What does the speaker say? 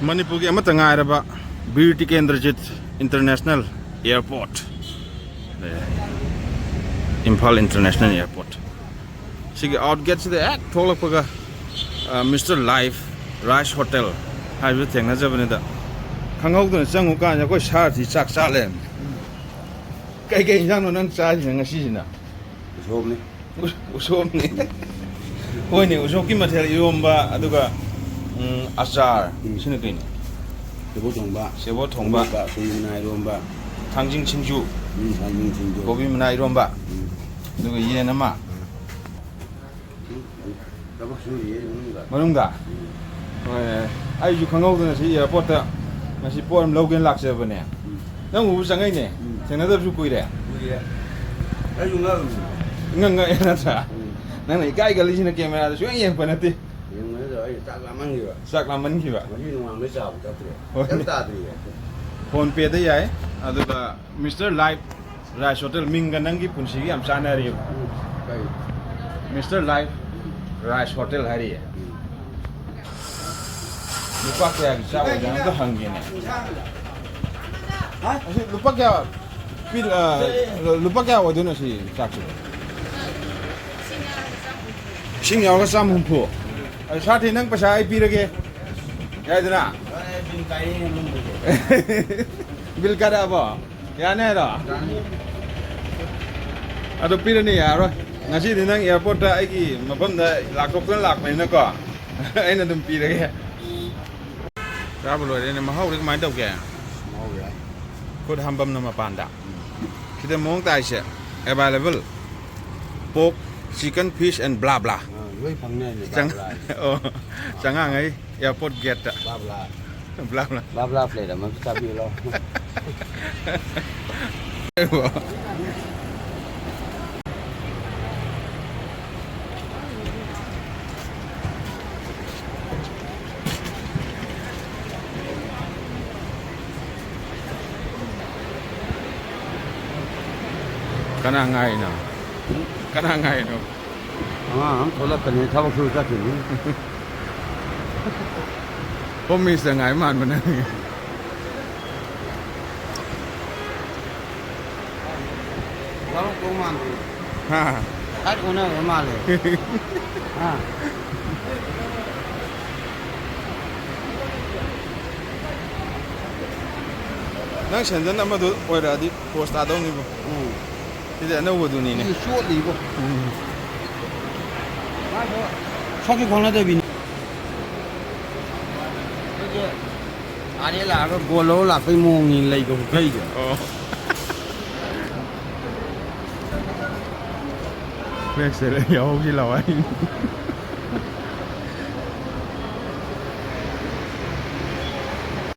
Manipur ama tanga araba Bir Tikendrajit International Airport. Imphal International Airport. Sige outgets the act tholak paga Mr. Life Rice Hotel. Haibu thengna jabane da. Khangau dun changu ka ya ko sarthi chak chalem. Kai kai jang no nang cha ji ngasi na. Usom ni. Usom ni. Oi ni usom ki mathel yomba aduga achar sine kai ni. Sebo thongba kuyi na iromba thangjing chinju thangjing chinju gobi mana iromba aduga yen ama tabak su ye manungda oi ai ju khangau dun si airport ta ngasi poram logen lakse bane nang u sangai ne thengna da su kuire ai ju nga ena sa nang nei kai ga li sine camera da su yen pa na ti yung rồi chắc là mang nhiều sak la man ki ba mà như ngoài mới giàu cho tôi chúng ta thì phone pay da yai aduga Mr. Life Rice Hotel minga nangi punsi gi am sana ri cái Mr. Life Rice Hotel hari lupa kaya ki sawo jangan to hangi ne lupa kaya pil lupa kaya wadu na si saksu sing yaw ka sam hum phu sa thi nang pasa ai pi rage ya dina bin cái luôn bil kada ba ya ne da ado pi ni ya ro ngasi di nang airport da ai ki mafam da lak tok kan lak mai na ko ai na dum pi rage ra bo lo de ne ma hau ri mai dau ke mau vậy khod hambam na ma pan da kita mong tai se available pork chicken fish and blah blah với phần này chẳng chẳng hạn ấy airport gate ạ blah blah bla bla play là mình sao biết lo kana ngai no kana ngai no thôi là cần thao sư ra thì hôm mi sẽ ngai man mana nó cũng man ha khách của nó cũng man rồi à nang chen dan ama do oira di post adong ni bo ti da no wodu ni ne suốt đi bộ sau khi con nó đây bị anh ấy là cái bùa lỗ là phải mua nghìn lấy của cây rồi Flex sẽ lấy nhau không chỉ là anh